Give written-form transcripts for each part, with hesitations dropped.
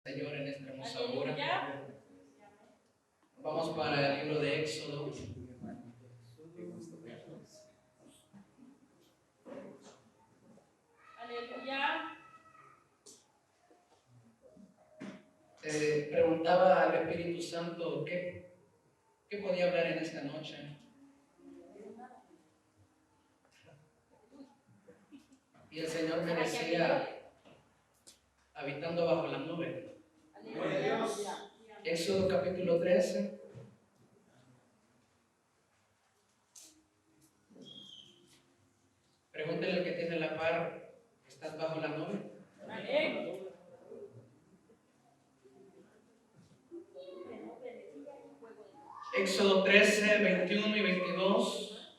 Señor, en esta hermosa hora. Vamos para el libro de Éxodo. Aleluya. Preguntaba al Espíritu Santo qué podía hablar en esta noche. Y el Señor me decía, habitando bajo la nube. Éxodo capítulo 13. Pregúntele al que tiene la par, ¿estás bajo la nube? Éxodo 13, 21 y 22.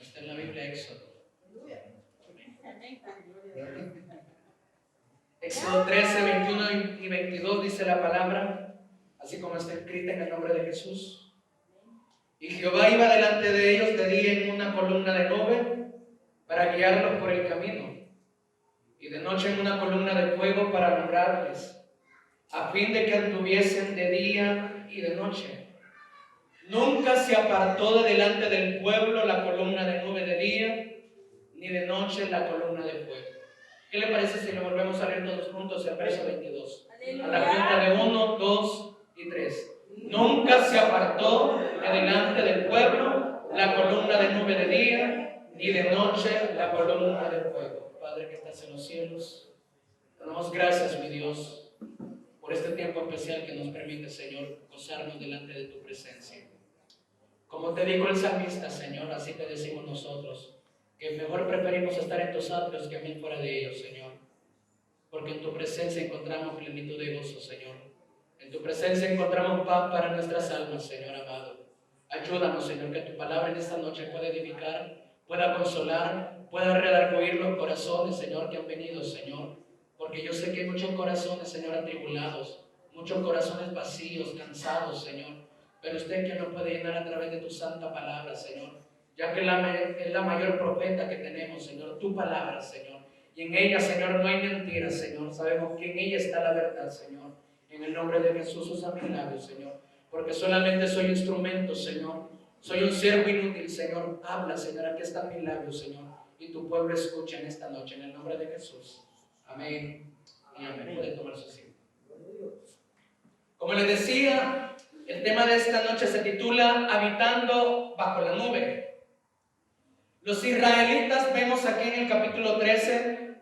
Está en la Biblia Éxodo. Éxodo 13, 21 y 22 dice la palabra, así como está escrita en el nombre de Jesús. Y Jehová iba delante de ellos de día en una columna de nube para guiarlos por el camino, y de noche en una columna de fuego para alumbrarles, a fin de que anduviesen de día y de noche. Nunca se apartó de delante del pueblo la columna de nube de día, ni de noche la columna de fuego. ¿Qué le parece si lo volvemos a leer todos juntos el verso 22? Aleluya. A la cuenta de 1, 2 y 3. Nunca se apartó de delante del pueblo la columna de nube de día, ni de noche la columna de fuego. Padre que estás en los cielos, te damos gracias, mi Dios, por este tiempo especial que nos permite, Señor, gozarnos delante de tu presencia. Como te dijo el salmista, Señor, así te decimos nosotros, que mejor preferimos estar en tus atrios que mil fuera de ellos, Señor, porque en tu presencia encontramos plenitud de gozo, Señor. En tu presencia encontramos paz para nuestras almas, Señor amado. Ayúdanos, Señor, que tu palabra en esta noche pueda edificar, pueda consolar, pueda redarguir los corazones, Señor, que han venido, Señor, porque yo sé que hay muchos corazones, Señor, atribulados, muchos corazones vacíos, cansados, Señor, pero usted que nos puede llenar a través de tu santa palabra, Señor, ya que es la mayor profeta que tenemos, Señor, tu palabra, Señor, y en ella, Señor, no hay mentiras, Señor, sabemos que en ella está la verdad, Señor. En el nombre de Jesús usa mis labios, Señor, porque solamente soy instrumento, Señor, soy un siervo inútil, Señor. Habla, Señor, aquí están mis labios, Señor, y tu pueblo escucha en esta noche, en el nombre de Jesús. Amén y amén. Puede tomar su asiento. Como les decía, el tema de esta noche se titula Habitando bajo la nube. Los israelitas, vemos aquí en el capítulo 13,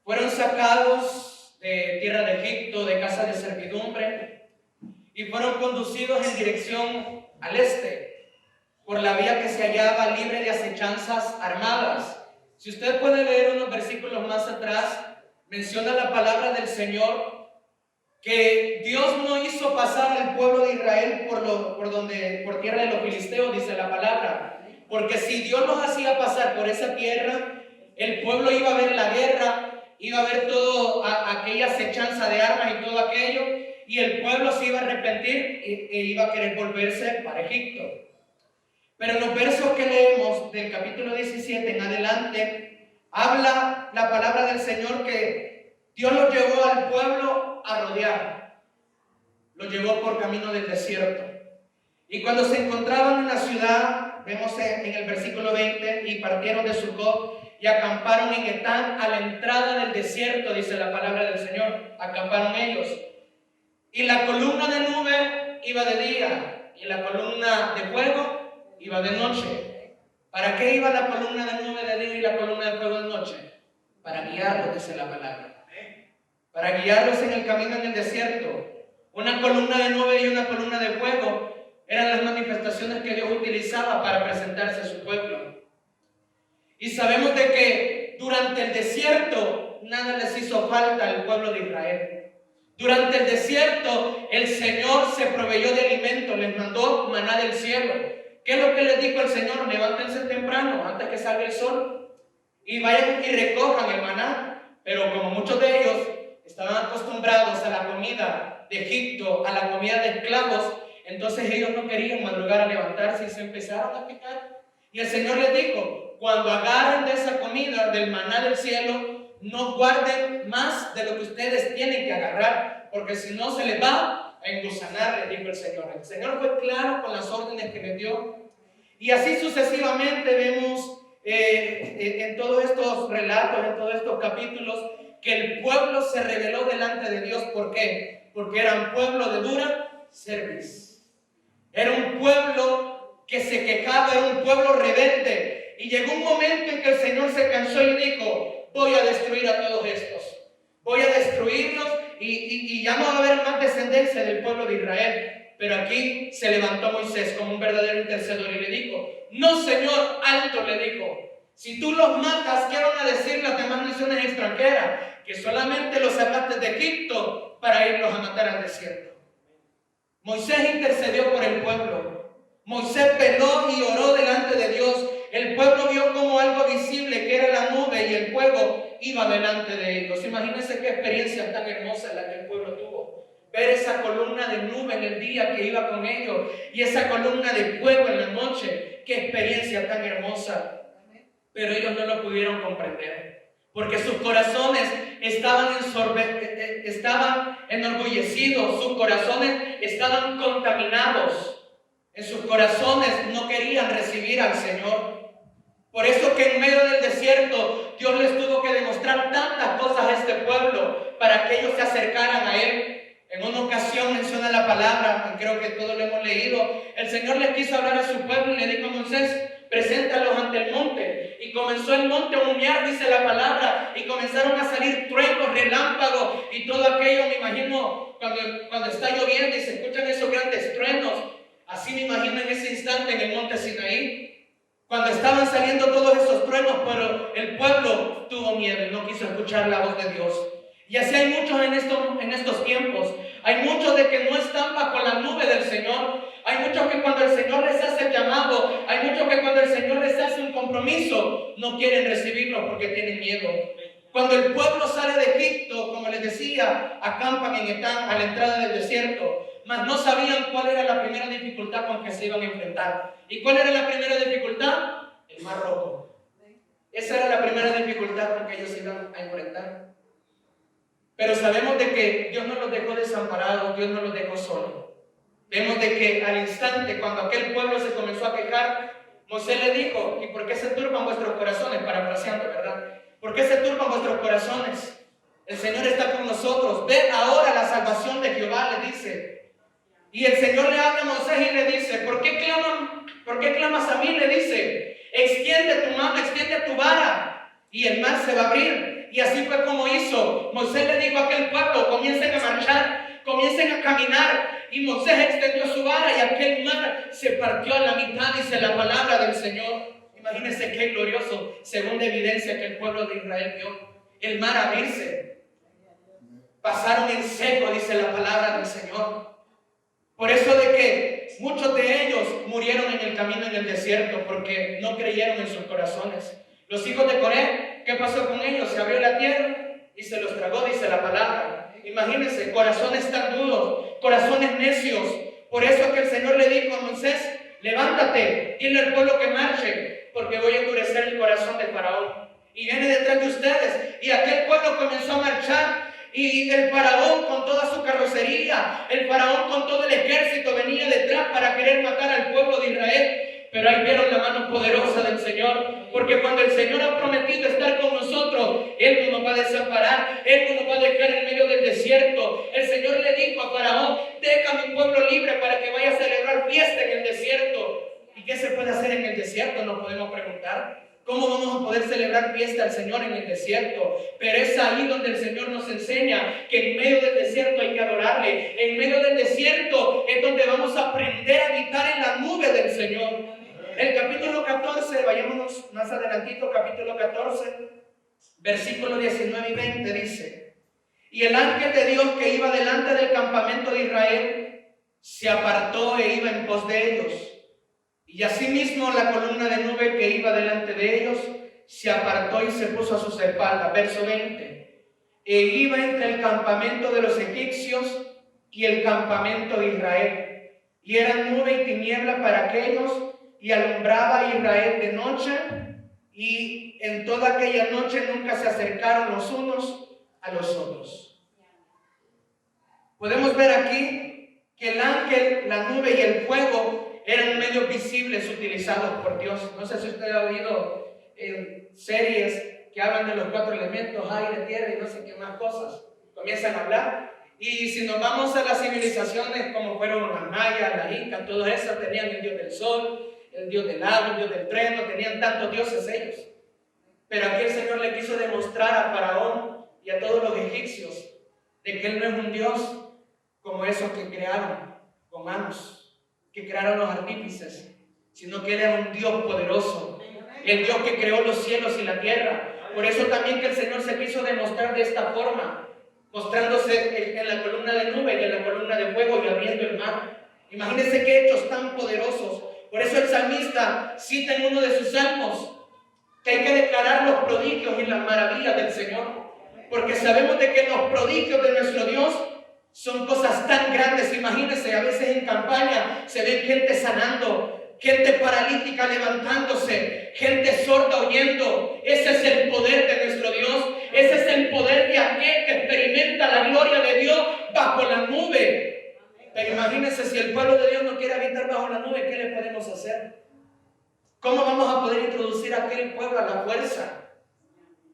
fueron sacados de tierra de Egipto, de casa de servidumbre, y fueron conducidos en dirección al este, por la vía que se hallaba libre de acechanzas armadas. Si usted puede leer unos versículos más atrás, menciona la palabra del Señor, que Dios no hizo pasar al pueblo de Israel por tierra de los filisteos, dice la palabra. Porque si Dios los hacía pasar por esa tierra, el pueblo iba a ver la guerra, iba a ver toda aquella acechanza de armas y todo aquello, y el pueblo se iba a arrepentir e iba a querer volverse para Egipto. Pero en los versos que leemos del capítulo 17 en adelante, habla la palabra del Señor que Dios los llevó al pueblo a rodear, los llevó por camino del desierto. Y cuando se encontraban en la ciudad, vemos en el versículo 20, y partieron de Sucot y acamparon en Etán a la entrada del desierto, dice la palabra del Señor, acamparon ellos. Y la columna de nube iba de día, y la columna de fuego iba de noche. ¿Para qué iba la columna de nube de día y la columna de fuego de noche? Para guiarlos, dice la palabra. Para guiarlos en el camino en el desierto. Una columna de nube y una columna de fuego eran las manifestaciones que Dios utilizaba para presentarse a su pueblo. Y sabemos de que durante el desierto nada les hizo falta al pueblo de Israel. Durante el desierto el Señor se proveyó de alimento, les mandó maná del cielo. ¿Qué es lo que les dijo el Señor? Levántense temprano antes que salga el sol y vayan y recojan el maná. Pero como muchos de ellos estaban acostumbrados a la comida de Egipto, a la comida de esclavos, entonces ellos no querían madrugar a levantarse y se empezaron a picar. Y el Señor les dijo, cuando agarren de esa comida, del maná del cielo, no guarden más de lo que ustedes tienen que agarrar, porque si no se les va a engusanar, le dijo el Señor. El Señor fue claro con las órdenes que les dio. Y así sucesivamente vemos en todos estos relatos, en todos estos capítulos, que el pueblo se rebeló delante de Dios. ¿Por qué? Porque era un pueblo de dura cerviz. Era un pueblo que se quejaba, era un pueblo rebelde. Y llegó un momento en que el Señor se cansó y dijo: voy a destruir a todos estos. Voy a destruirlos y ya no va a haber más descendencia del pueblo de Israel. Pero aquí se levantó Moisés como un verdadero intercedor y le dijo: no, Señor, alto, le dijo. Si tú los matas, ¿qué van a decir las demás naciones extranjeras? Que solamente los sacaste de Egipto para irlos a matar al desierto. Moisés intercedió por el pueblo. Moisés veló y oró delante de Dios. El pueblo vio como algo visible, que era la nube y el fuego, iba delante de ellos. Imagínense qué experiencia tan hermosa la que el pueblo tuvo. Ver esa columna de nube en el día que iba con ellos y esa columna de fuego en la noche. Qué experiencia tan hermosa. Pero ellos no lo pudieron comprender, porque sus corazones estaban enorgullecidos, sus corazones estaban contaminados. En sus corazones no querían recibir al Señor. Por eso que en medio del desierto Dios les tuvo que demostrar tantas cosas a este pueblo para que ellos se acercaran a Él. En una ocasión menciona la palabra, y creo que todos lo hemos leído, el Señor les quiso hablar a su pueblo y le dijo a Moisés: preséntalos ante el monte. Y comenzó el monte a humear, dice la palabra, y comenzaron a salir truenos, relámpagos y todo aquello. Me imagino cuando está lloviendo y se escuchan esos grandes truenos, así me imagino en ese instante en el monte Sinaí, cuando estaban saliendo todos esos truenos, pero el pueblo tuvo miedo y no quiso escuchar la voz de Dios. Y así hay muchos en estos tiempos. Hay muchos de que no están bajo la nube del Señor. Hay muchos que cuando el Señor les hace el llamado, hay muchos que cuando el Señor les hace un compromiso, no quieren recibirlo porque tienen miedo. Cuando el pueblo sale de Egipto, como les decía, acampan en Etán a la entrada del desierto, mas no sabían cuál era la primera dificultad con que se iban a enfrentar. ¿Y cuál era la primera dificultad? El Mar Rojo. Esa era la primera dificultad con que ellos se iban a enfrentar. Pero sabemos de que Dios no los dejó desamparados, Dios no los dejó solos. Vemos de que al instante, cuando aquel pueblo se comenzó a quejar, Moisés le dijo: ¿y por qué se turban vuestros corazones? Parafraseando, ¿verdad? ¿Por qué se turban vuestros corazones? El Señor está con nosotros. Ve ahora la salvación de Jehová, le dice. Y el Señor le habla a Moisés y le dice: ¿por qué clamas a mí? Le dice: extiende tu mano, extiende tu vara, y el mar se va a abrir. Y así fue como hizo. Moisés le dijo a aquel pueblo: comiencen a marchar, comiencen a caminar. Y Moisés extendió su vara y aquel mar se partió a la mitad, dice la palabra del Señor. Imagínense qué glorioso, segunda evidencia que el pueblo de Israel vio. El mar abrirse. Pasaron en seco, dice la palabra del Señor. Por eso de que muchos de ellos murieron en el camino en el desierto, porque no creyeron en sus corazones. Los hijos de Coré, ¿qué pasó con ellos? Se abrió la tierra y se los tragó, dice la palabra. Imagínense, corazones tan duros, corazones necios. Por eso es que el Señor le dijo a Moisés: levántate, dile al pueblo que marche, porque voy a endurecer el corazón de Faraón. Y viene detrás de ustedes. Y aquel pueblo comenzó a marchar. Y el faraón con toda su carrocería, el faraón con todo el ejército venía detrás para querer matar al pueblo de Israel. Pero ahí vieron la mano poderosa del Señor, porque cuando el Señor ha prometido estar con nosotros, Él no nos va a desamparar, Él no nos va a dejar en medio del desierto. El Señor le dijo a Faraón: deja a mi pueblo libre para que vaya a celebrar fiesta en el desierto. ¿Y qué se puede hacer en el desierto? Nos podemos preguntar. ¿Cómo vamos a poder celebrar fiesta al Señor en el desierto? Pero es ahí donde el Señor nos enseña que en medio del desierto hay que adorarle. En medio del desierto es donde vamos a aprender a habitar en la nube del Señor. El capítulo 14, vayámonos más adelantito, capítulo 14, versículos 19 y 20 dice: y el ángel de Dios que iba delante del campamento de Israel se apartó e iba en pos de ellos. Y asimismo la columna de nube que iba delante de ellos se apartó y se puso a sus espaldas. Verso 20. E iba entre el campamento de los egipcios y el campamento de Israel. Y era nube y tiniebla para aquellos, y alumbraba a Israel de noche y en toda aquella noche nunca se acercaron los unos a los otros. Podemos ver aquí que el ángel, la nube y el fuego eran medios visibles utilizados por Dios. No sé si usted ha oído en series que hablan de los 4 elementos, aire, tierra y no sé qué más cosas. Comienzan a hablar. Y si nos vamos a las civilizaciones como fueron las mayas, las incas, todas esas tenían el dios del sol, el dios del agua, el dios del trueno, tenían tantos dioses ellos. Pero aquí el Señor le quiso demostrar a Faraón y a todos los egipcios de que Él no es un Dios como esos que crearon con manos, que crearon los artífices, sino que Él era un Dios poderoso, el Dios que creó los cielos y la tierra. Por eso también que el Señor se quiso demostrar de esta forma, mostrándose en la columna de nube y en la columna de fuego y abriendo el mar. Imagínense qué hechos tan poderosos. Por eso el salmista cita en uno de sus salmos que hay que declarar los prodigios y las maravillas del Señor, porque sabemos de que los prodigios de nuestro Dios son cosas tan grandes. Imagínense, a veces en campaña se ve gente sanando, gente paralítica levantándose, gente sorda oyendo. Ese es el poder de nuestro Dios. Ese es el poder de aquel que experimenta la gloria de Dios bajo la nube. Pero imagínense, si el pueblo de Dios no quiere habitar bajo la nube, ¿qué le podemos hacer? ¿Cómo vamos a poder introducir a aquel pueblo a la fuerza?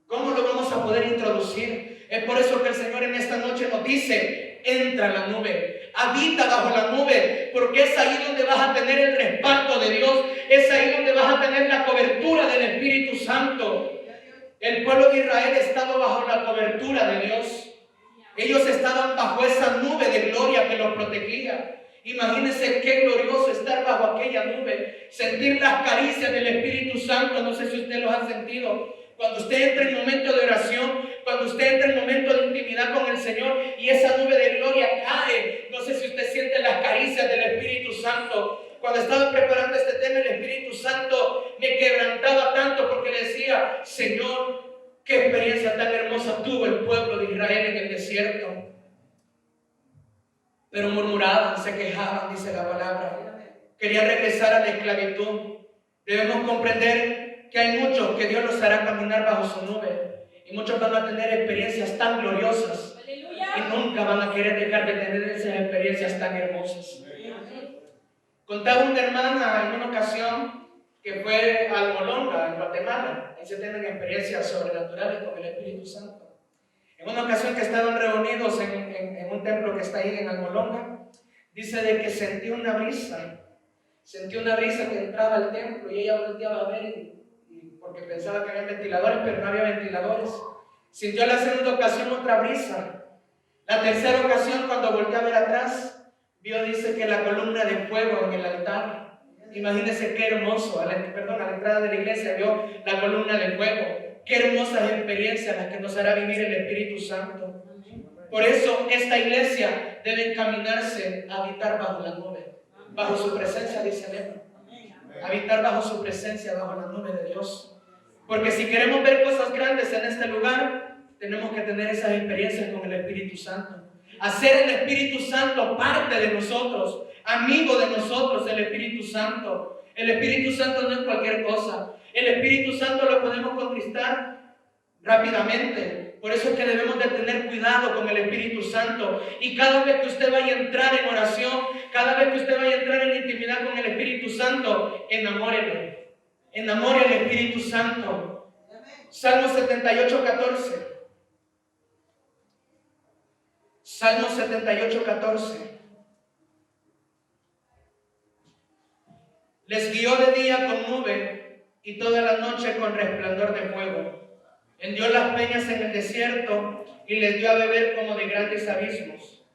¿Cómo lo vamos a poder introducir? Es por eso que el Señor en esta noche nos dice: entra a la nube, habita bajo la nube, porque es ahí donde vas a tener el respaldo de Dios, es ahí donde vas a tener la cobertura del Espíritu Santo. El pueblo de Israel estaba bajo la cobertura de Dios. Ellos estaban bajo esa nube de gloria que los protegía. Imagínense qué glorioso estar bajo aquella nube, sentir las caricias del Espíritu Santo. No sé si usted los ha sentido. Cuando usted entra en momento de oración, cuando usted entra en momento de intimidad con el Señor y esa nube de gloria cae, no sé si usted siente las caricias del Espíritu Santo. Cuando estaba preparando este tema, el Espíritu Santo me quebrantaba tanto porque le decía: Señor, qué experiencia tan hermosa tuvo el pueblo de Israel en el desierto. Pero murmuraban, se quejaban, dice la palabra. Querían regresar a la esclavitud. Debemos comprender que hay muchos que Dios los hará caminar bajo su nube. Y muchos van a tener experiencias tan gloriosas. ¡Aleluya! Y nunca van a querer dejar de tener esas experiencias tan hermosas. Contaba una hermana en una ocasión que fue a Almolonga, en Guatemala. Ahí se tienen experiencias sobrenaturales con el Espíritu Santo. En una ocasión que estaban reunidos en un templo que está ahí en Almolonga, dice de que sentí una brisa que entraba al templo y ella volteaba a ver porque pensaba que había ventiladores, pero no había ventiladores. Sintió la segunda ocasión otra brisa. La tercera ocasión, cuando volteó a ver atrás, vio, dice, que la columna de fuego en el altar. Imagínense qué hermoso, a la entrada de la iglesia vio la columna de fuego. Qué hermosas experiencias las que nos hará vivir el Espíritu Santo. Por eso esta iglesia debe encaminarse a habitar bajo la nube, bajo su presencia, dice Lema. Habitar bajo su presencia, bajo la nube de Dios. Porque si queremos ver cosas grandes en este lugar, tenemos que tener esas experiencias con el Espíritu Santo. Hacer el Espíritu Santo parte de nosotros, amigo de nosotros, el Espíritu Santo. El Espíritu Santo no es cualquier cosa. El Espíritu Santo lo podemos conquistar rápidamente. Por eso es que debemos de tener cuidado con el Espíritu Santo. Y cada vez que usted vaya a entrar en oración, cada vez que usted vaya a entrar en intimidad con el Espíritu Santo, enamórelo. Enamore al Espíritu Santo. Salmo 78, 14. Salmo 78, 14. Les guió de día con nube y toda la noche con resplandor de fuego. Hendió las peñas en el desierto y les dio a beber como de grandes abismos.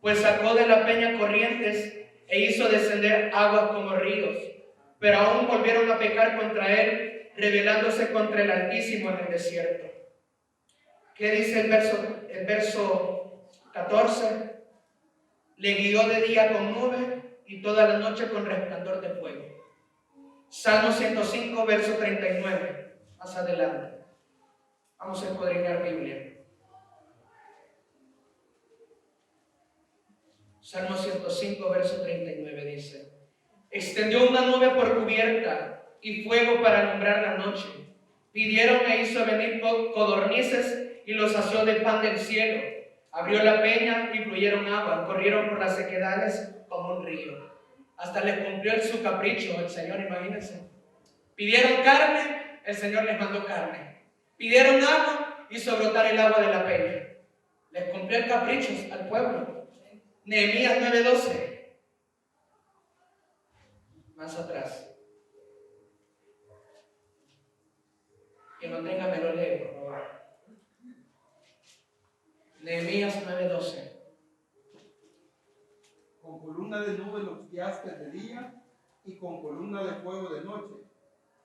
Pues sacó de la peña corrientes e hizo descender aguas como ríos. Pero aún volvieron a pecar contra él, rebelándose contra el Altísimo en el desierto. ¿Qué dice el verso 14? Le guió de día con nube y toda la noche con resplandor de fuego. Salmo 105, verso 39. Más adelante. Vamos a escudriñar Biblia. Salmo 105, verso 39 dice: extendió una nube por cubierta y fuego para alumbrar la noche. Pidieron e hizo venir codornices y los sació de pan del cielo. Abrió la peña y fluyeron agua, corrieron por las sequedades como un río. Hasta les cumplió su capricho el Señor, imagínense. Pidieron carne, el Señor les mandó carne. Pidieron agua, hizo brotar el agua de la peña. Les cumplió el capricho al pueblo. Nehemías 9:12. Más atrás. Que no tenga, me lo lee, por favor. Nehemías 9:12. Con columna de nube los guiaste de día y con columna de fuego de noche,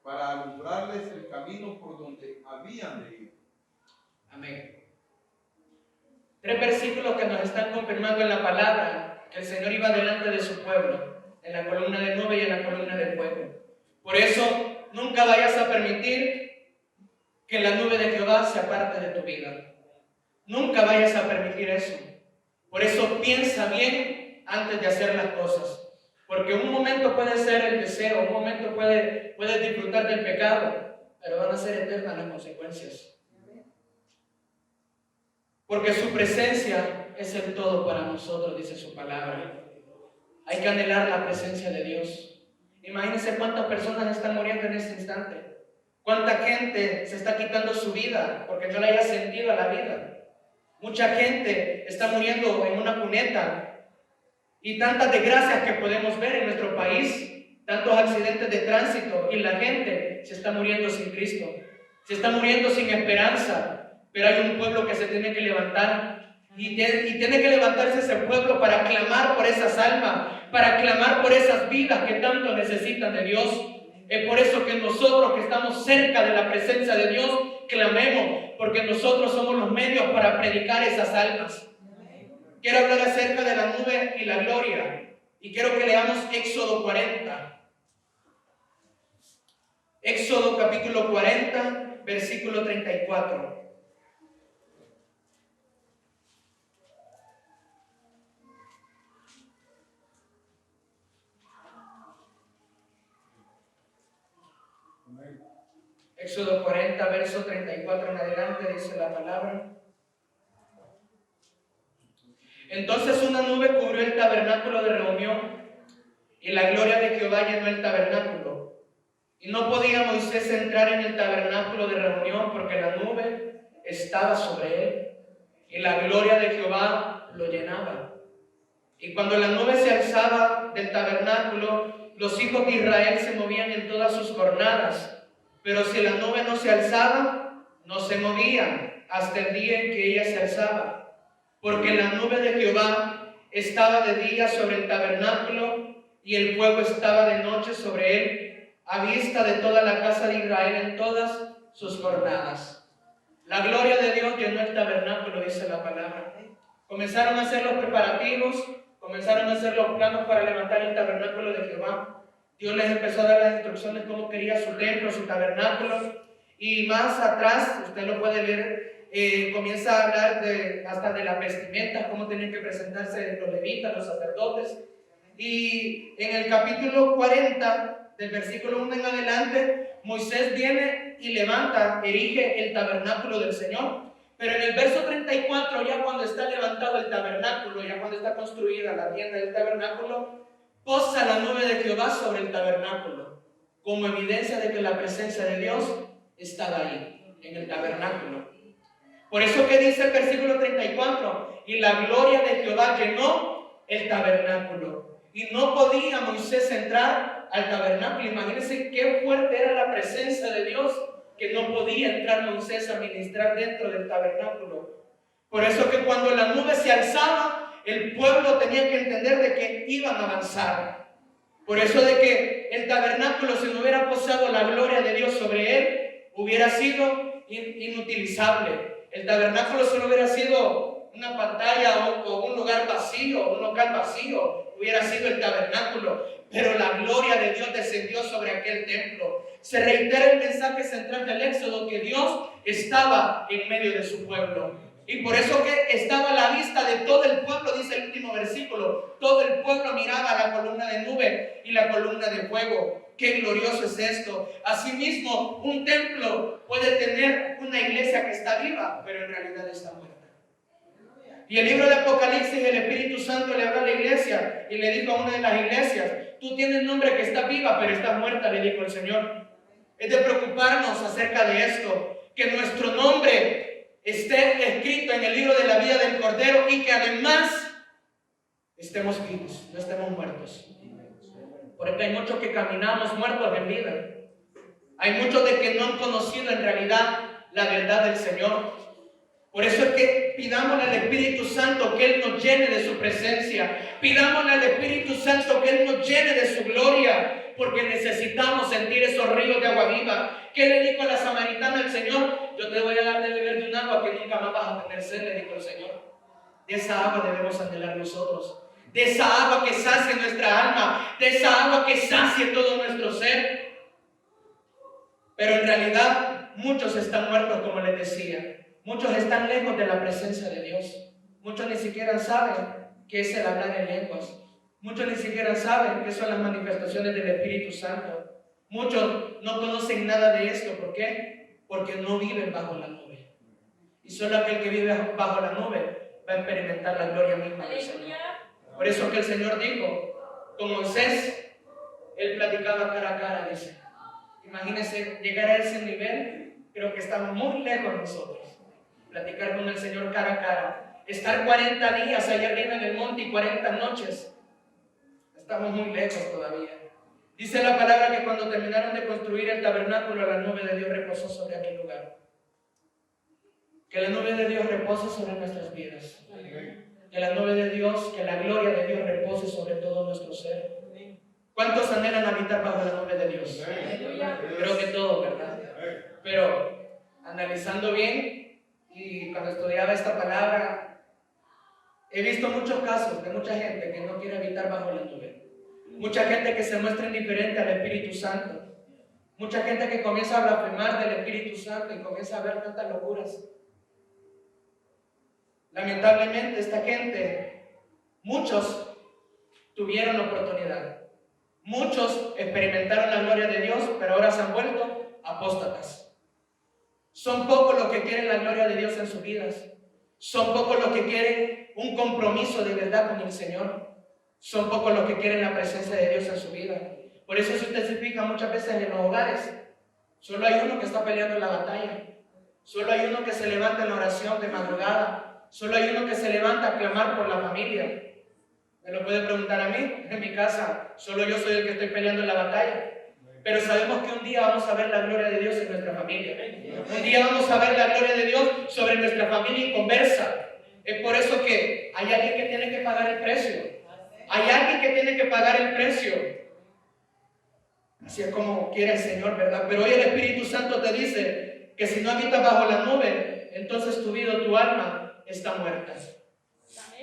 para alumbrarles el camino por donde habían de ir. Amén. 3 versículos que nos están confirmando en la palabra que el Señor iba delante de su pueblo, en la columna de nube y en la columna de fuego. Por eso, nunca vayas a permitir que la nube de Jehová se aparte de tu vida. Nunca vayas a permitir eso. Por eso piensa bien antes de hacer las cosas. Porque un momento puede ser el deseo, un momento puedes disfrutar del pecado, pero van a ser eternas las consecuencias. Porque su presencia es el todo para nosotros, dice su palabra. Hay que anhelar la presencia de Dios. Imagínense cuántas personas están muriendo en este instante. Cuánta gente se está quitando su vida porque no le haya sentido a la vida. Mucha gente está muriendo en una cuneta. Y tantas desgracias que podemos ver en nuestro país, tantos accidentes de tránsito, y la gente se está muriendo sin Cristo, se está muriendo sin esperanza. Pero hay un pueblo que se tiene que levantar, y tiene que levantarse ese pueblo para clamar por esas almas, para clamar por esas vidas que tanto necesitan de Dios. Es por eso que nosotros que estamos cerca de la presencia de Dios, clamemos, porque nosotros somos los medios para predicar esas almas. Quiero hablar acerca de la nube y la gloria, y quiero que leamos Éxodo 40. Éxodo capítulo 40, versículo 34. Éxodo 40, verso 34 en adelante, dice la palabra. Entonces una nube cubrió el tabernáculo de reunión, y la gloria de Jehová llenó el tabernáculo. Y no podía Moisés entrar en el tabernáculo de reunión porque la nube estaba sobre él, y la gloria de Jehová lo llenaba. Y cuando la nube se alzaba del tabernáculo, los hijos de Israel se movían en todas sus jornadas. Pero si la nube no se alzaba, no se movían hasta el día en que ella se alzaba. Porque la nube de Jehová estaba de día sobre el tabernáculo y el fuego estaba de noche sobre él, a vista de toda la casa de Israel en todas sus jornadas. La gloria de Dios llenó el tabernáculo, dice la palabra. Comenzaron a hacer los preparativos, comenzaron a hacer los planos para levantar el tabernáculo de Jehová. Dios les empezó a dar las instrucciones cómo quería su templo, su tabernáculo. Y más atrás, usted lo puede leer, comienza a hablar hasta de las vestimentas, cómo tenían que presentarse los levitas, los sacerdotes. Y en el capítulo 40, del versículo 1 en adelante, Moisés viene y levanta, erige el tabernáculo del Señor. Pero en el verso 34, ya cuando está levantado el tabernáculo, ya cuando está construida la tienda del tabernáculo, posa la nube de Jehová sobre el tabernáculo, como evidencia de que la presencia de Dios estaba ahí, en el tabernáculo. Por eso que dice el versículo 34, y la gloria de Jehová llenó el tabernáculo. Y no podía Moisés entrar al tabernáculo. Imagínense qué fuerte era la presencia de Dios, que no podía entrar Moisés a ministrar dentro del tabernáculo. Por eso que cuando la nube se alzaba, el pueblo tenía que entender de que iban a avanzar. Por eso de que el tabernáculo, si no hubiera posado la gloria de Dios sobre él, hubiera sido inutilizable. El tabernáculo si no hubiera sido una pantalla o un lugar vacío, un local vacío, hubiera sido el tabernáculo. Pero la gloria de Dios descendió sobre aquel templo. Se reitera el mensaje central del Éxodo, que Dios estaba en medio de su pueblo. Y por eso que estaba a la vista de todo el pueblo, dice el último versículo. Todo el pueblo miraba la columna de nube y la columna de fuego. Qué glorioso es esto. Asimismo, un templo puede tener una iglesia que está viva, pero en realidad está muerta. Y el libro de Apocalipsis, el Espíritu Santo le habla a la iglesia y le dijo a una de las iglesias: tú tienes nombre que está viva, pero está muerta, le dijo el Señor. Es de preocuparnos acerca de esto, que nuestro nombre esté escrito en el libro de la vida del Cordero y que además estemos vivos, no estemos muertos. Porque hay muchos que caminamos muertos en vida. Hay muchos de que no han conocido en realidad la verdad del Señor. Por eso es que pidámosle al Espíritu Santo que Él nos llene de su presencia. Pidámosle al Espíritu Santo que Él nos llene de su gloria, porque necesitamos sentir esos ríos de agua viva. ¿Qué le dijo a la samaritana al Señor? Yo te voy a dar de beber de un agua que nunca más vas a tener sed, le dijo el Señor. De esa agua debemos anhelar nosotros. De esa agua que sacie nuestra alma. De esa agua que sacie todo nuestro ser. Pero en realidad muchos están muertos, como les decía. Muchos están lejos de la presencia de Dios. Muchos ni siquiera saben qué es el hablar en lenguas. Muchos ni siquiera saben qué son las manifestaciones del Espíritu Santo. Muchos no conocen nada de esto. ¿Por qué? Porque no viven bajo la nube. Y solo aquel que vive bajo la nube va a experimentar la gloria misma del Señor. Por eso que el Señor dijo, con Moisés, Él platicaba cara a cara, dice. Imagínense llegar a ese nivel, creo que estamos muy lejos nosotros. Platicar con el Señor cara a cara. Estar 40 días allá arriba en el monte y 40 noches. Estamos muy lejos todavía. Dice la palabra que cuando terminaron de construir el tabernáculo, la nube de Dios reposó sobre aquel lugar. Que la nube de Dios repose sobre nuestras vidas. Que la nube de Dios, que la gloria de Dios repose sobre todo nuestro ser. ¿Cuántos anhelan habitar bajo la nube de Dios? Creo que todos, ¿verdad? Pero analizando bien y cuando estudiaba esta palabra, he visto muchos casos de mucha gente que no quiere habitar bajo la nube. Mucha gente que se muestra indiferente al Espíritu Santo. Mucha gente que comienza a blasfemar del Espíritu Santo y comienza a ver tantas locuras. Lamentablemente esta gente, muchos tuvieron la oportunidad. Muchos experimentaron la gloria de Dios, pero ahora se han vuelto apóstatas. Son pocos los que quieren la gloria de Dios en sus vidas. Son pocos los que quieren un compromiso de verdad con el Señor. Son pocos los que quieren la presencia de Dios en su vida. Por eso, si usted se fija muchas veces en los hogares, solo hay uno que está peleando la batalla. Solo hay uno que se levanta en la oración de madrugada. Solo hay uno que se levanta a clamar por la familia. Me lo puede preguntar a mí. En mi casa, solo yo soy el que estoy peleando la batalla. Pero sabemos que un día vamos a ver la gloria de Dios en nuestra familia. Un día vamos a ver la gloria de Dios sobre nuestra familia inconversa. Es por eso que hay alguien que tiene que pagar el precio. Hay alguien que tiene que pagar el precio. Así es como quiere el Señor, ¿verdad? Pero hoy el Espíritu Santo te dice que si no habitas bajo la nube, entonces tu vida o tu alma está muerta.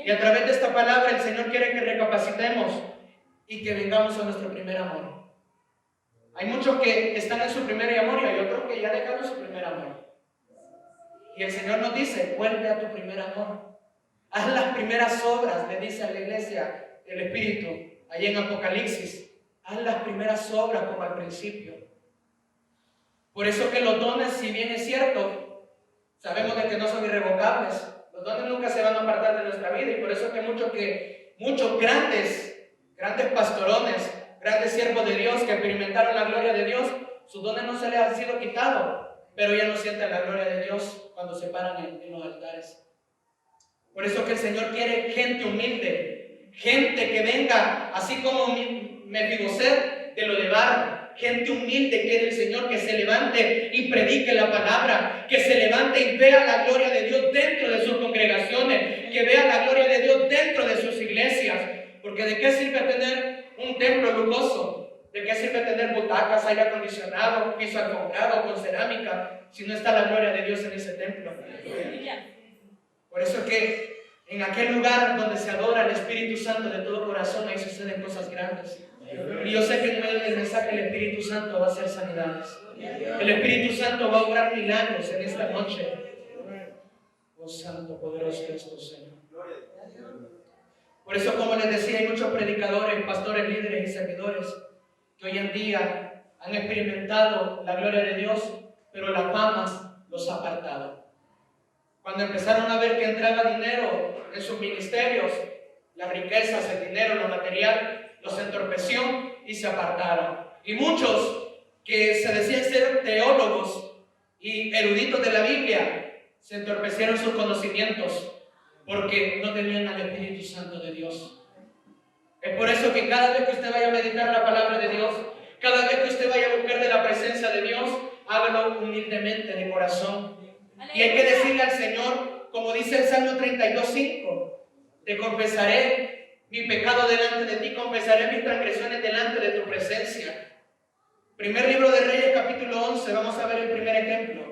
Y a través de esta palabra el Señor quiere que recapacitemos y que vengamos a nuestro primer amor. Hay muchos que están en su primer amor y hay otros que ya dejaron su primer amor. Y el Señor nos dice, vuelve a tu primer amor. Haz las primeras obras, le dice a la iglesia el Espíritu, allí en Apocalipsis. Haz las primeras obras como al principio. Por eso que los dones, si bien es cierto, sabemos de que no son irrevocables. Los dones nunca se van a apartar de nuestra vida. Y por eso que muchos grandes pastorones, grandes siervos de Dios que experimentaron la gloria de Dios, sus dones no se les han sido quitados, pero ya no sienten la gloria de Dios cuando se paran en los altares. Por eso que el Señor quiere gente humilde, gente que venga, así como Mefiboset de Lodebar, gente humilde quiere el Señor que se levante y predique la palabra, que se levante y vea la gloria de Dios dentro de sus congregaciones, que vea la gloria de Dios dentro de sus iglesias. Porque ¿de qué sirve tener un templo lujoso? ¿De qué sirve tener butacas, aire acondicionado, piso alfombrado con cerámica, si no está la gloria de Dios en ese templo? Por eso que en aquel lugar donde se adora al Espíritu Santo de todo corazón, ahí suceden cosas grandes. Y yo sé que en medio del mensaje el Espíritu Santo va a hacer sanidades. El Espíritu Santo va a obrar milagros en esta noche. Oh Santo, poderoso eres tu Señor. Por eso, como les decía, hay muchos predicadores, pastores, líderes y servidores que hoy en día han experimentado la gloria de Dios, pero la fama los ha apartado. Cuando empezaron a ver que entraba dinero en sus ministerios, las riquezas, el dinero, lo material, los entorpeció y se apartaron. Y muchos que se decían ser teólogos y eruditos de la Biblia, se entorpecieron sus conocimientos porque no tenían al Espíritu Santo de Dios. Es por eso que cada vez que usted vaya a meditar la palabra de Dios, cada vez que usted vaya a buscar de la presencia de Dios, hágalo humildemente de corazón. Y hay que decirle al Señor, como dice el Salmo 32:5, te confesaré mi pecado delante de ti, confesaré mis transgresiones delante de tu presencia. Primer libro de Reyes, capítulo 11, vamos a ver el primer ejemplo.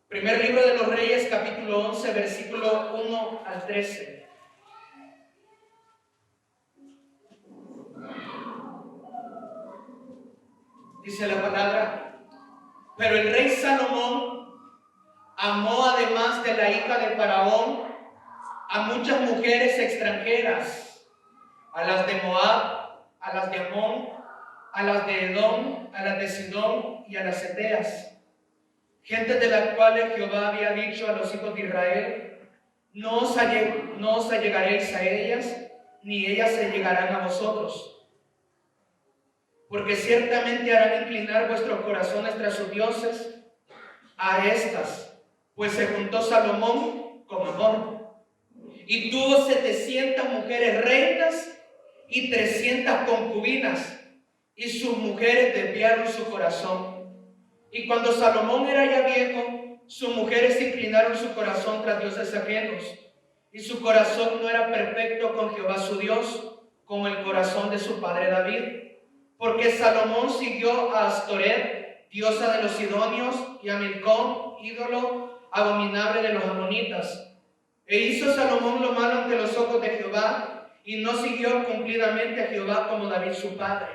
Primer libro de los Reyes, capítulo 11, versículo 1 al 13. Dice la palabra: pero el rey Salomón amó, además de la hija de Faraón, a muchas mujeres extranjeras, a las de Moab, a las de Amón, a las de Edom, a las de Sidón y a las Eteas, gente de las cuales Jehová había dicho a los hijos de Israel: no os allegaréis a ellas, ni ellas se llegarán a vosotros, porque ciertamente harán inclinar vuestros corazones tras sus dioses, a estas, pues se juntó Salomón con amor, y tuvo 700 mujeres reinas y 300 concubinas, y sus mujeres desviaron su corazón. Y cuando Salomón era ya viejo, sus mujeres inclinaron su corazón tras dioses ajenos, y su corazón no era perfecto con Jehová su Dios, como el corazón de su padre David. Porque Salomón siguió a Astoret, diosa de los sidonios, y a Milcom, ídolo abominable de los amonitas. E hizo Salomón lo malo ante los ojos de Jehová, y no siguió cumplidamente a Jehová como David su padre.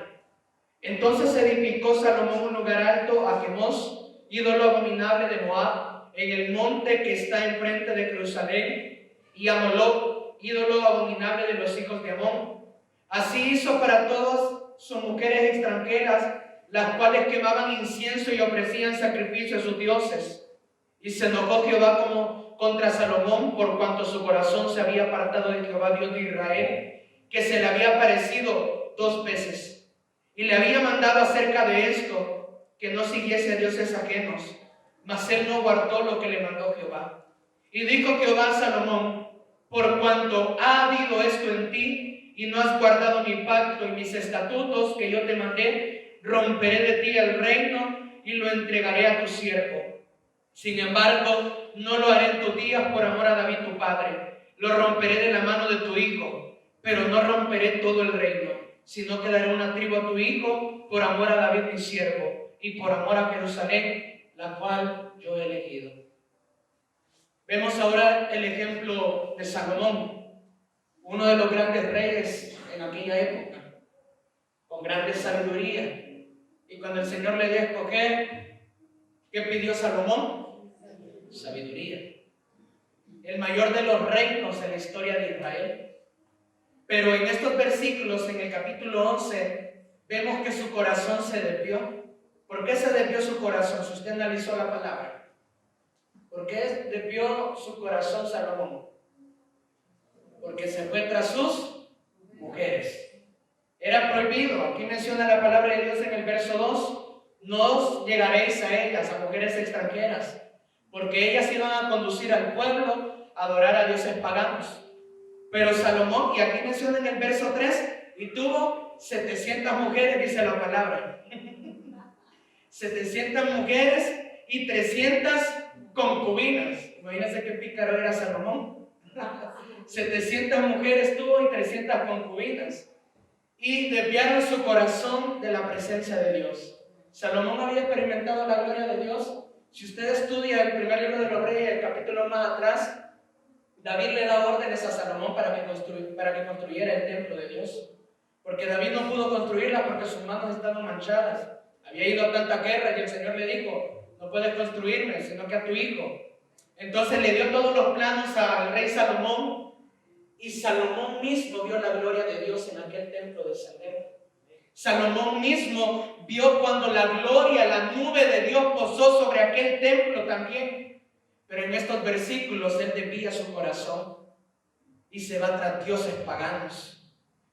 Entonces edificó Salomón un lugar alto a Quemos, ídolo abominable de Moab, en el monte que está enfrente de Jerusalén, y a Moloc, ídolo abominable de los hijos de Amón. Así hizo para todas sus mujeres extranjeras, las cuales quemaban incienso y ofrecían sacrificio a sus dioses. Y se enojó Jehová contra Salomón, por cuanto su corazón se había apartado de Jehová Dios de Israel, que se le había aparecido 2 veces, y le había mandado acerca de esto, que no siguiese a dioses ajenos, mas él no guardó lo que le mandó Jehová. Y dijo Jehová a Salomón: por cuanto ha habido esto en ti, y no has guardado mi pacto y mis estatutos que yo te mandé, romperé de ti el reino y lo entregaré a tu siervo. Sin embargo, no lo haré en tus días por amor a David tu padre. Lo romperé de la mano de tu hijo, pero no romperé todo el reino, sino que daré una tribu a tu hijo por amor a David mi siervo y por amor a Jerusalén, la cual yo he elegido. Vemos ahora el ejemplo de Salomón, uno de los grandes reyes en aquella época, con grande sabiduría. Y cuando el Señor le dio a escoger, ¿qué pidió Salomón? Sabiduría. El mayor de los reinos en la historia de Israel. Pero en estos versículos, en el capítulo 11, vemos que su corazón se desvió. ¿Por qué se desvió su corazón? Si usted analizó la palabra, ¿por qué desvió su corazón Salomón? Porque se fue tras sus mujeres. Era prohibido. Aquí menciona la palabra de Dios en el verso 2: no os llegaréis a ellas, a mujeres extranjeras, porque ellas iban a conducir al pueblo a adorar a dioses paganos. Pero Salomón, y aquí menciona en el verso 3, y tuvo 700 mujeres, dice la palabra. 700 mujeres y 300 concubinas. Imagínense qué pícaro era Salomón. 700 mujeres tuvo y 300 concubinas. Y desviaron su corazón de la presencia de Dios. Salomón había experimentado la gloria de Dios. Si usted estudia el primer libro de los Reyes, el capítulo más atrás, David le da órdenes a Salomón para que construyera el templo de Dios. Porque David no pudo construirla porque sus manos estaban manchadas. Había ido a tanta guerra y el Señor le dijo: no puedes construirme, sino que a tu hijo. Entonces le dio todos los planos al rey Salomón Y Salomón mismo vio la gloria de Dios en aquel templo de Salem. Salomón mismo vio cuando la gloria, la nube de Dios posó sobre aquel templo también. Pero en estos versículos él desvía su corazón y se va tras dioses paganos.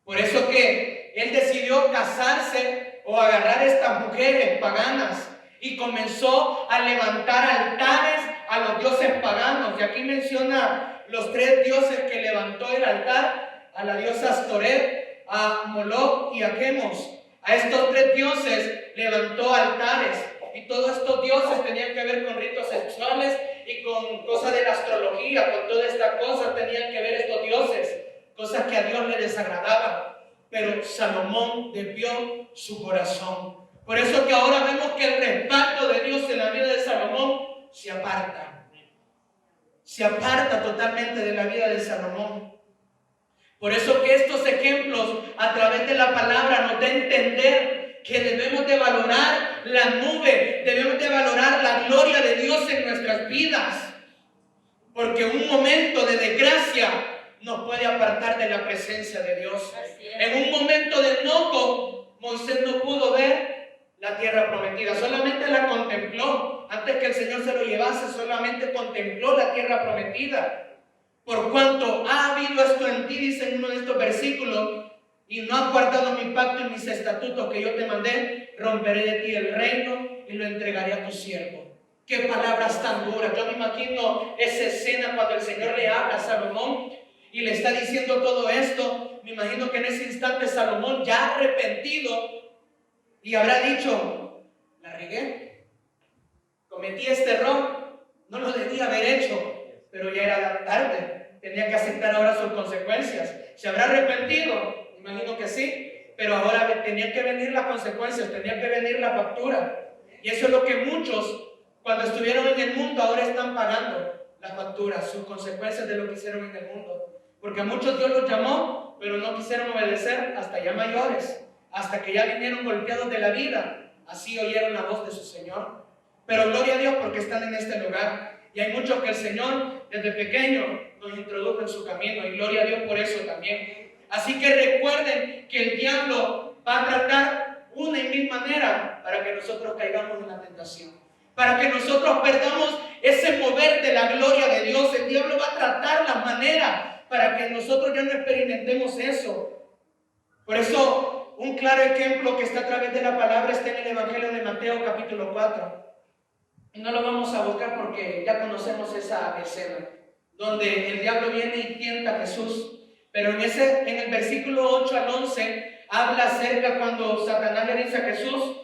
Por eso que él decidió casarse o agarrar estas mujeres paganas y comenzó a levantar altares a los dioses paganos. Y aquí menciona los 3 dioses que levantó el altar: a la diosa Astoret, a Moloch y a Quemos. A estos 3 dioses levantó altares, y todos estos dioses tenían que ver con ritos sexuales y con cosas de la astrología. Con toda esta cosa tenían que ver estos dioses, cosas que a Dios le desagradaban. Pero Salomón desvió su corazón. Por eso que ahora vemos que el respaldo de Dios en la vida de Salomón se aparta totalmente de la vida de Salomón. Por eso que estos ejemplos a través de la palabra nos da a entender que debemos de valorar la nube, debemos de valorar la gloria de Dios en nuestras vidas, porque un momento de desgracia nos puede apartar de la presencia de Dios. En un momento de enojo, Moisés no pudo ver la tierra prometida, solamente la contempló. Antes que el Señor se lo llevase, solamente contempló la tierra prometida. Por cuanto ha habido esto en ti, dice en uno de estos versículos, y no has guardado mi pacto y mis estatutos que yo te mandé, romperé de ti el reino y lo entregaré a tu siervo. Qué palabras tan duras. Yo me imagino esa escena cuando el Señor le habla a Salomón y le está diciendo todo esto. Me imagino que en ese instante Salomón, ya arrepentido, y habrá dicho: la regué, cometí este error, no lo debía haber hecho, pero ya era tarde. Tenía que aceptar ahora sus consecuencias. ¿Se habrá arrepentido? Imagino que sí, pero ahora tenían que venir las consecuencias, tenía que venir la factura. Y eso es lo que muchos, cuando estuvieron en el mundo, ahora están pagando las facturas, sus consecuencias de lo que hicieron en el mundo. Porque a muchos Dios los llamó, pero no quisieron obedecer hasta ya mayores, hasta que ya vinieron golpeados de la vida. Así oyeron la voz de su Señor. Pero gloria a Dios porque están en este lugar. Y hay muchos que el Señor desde pequeño nos introdujo en su camino, y gloria a Dios por eso también. Así que recuerden que el diablo va a tratar una y mil maneras para que nosotros caigamos en la tentación, para que nosotros perdamos ese mover de la gloria de Dios. El diablo va a tratar las maneras para que nosotros ya no experimentemos eso. Por eso, un claro ejemplo que está a través de la palabra está en el Evangelio de Mateo capítulo 4. Y no lo vamos a buscar porque ya conocemos esa escena, donde el diablo viene y tienta a Jesús. Pero en el versículo 8 al 11 habla acerca cuando Satanás le dice a Jesús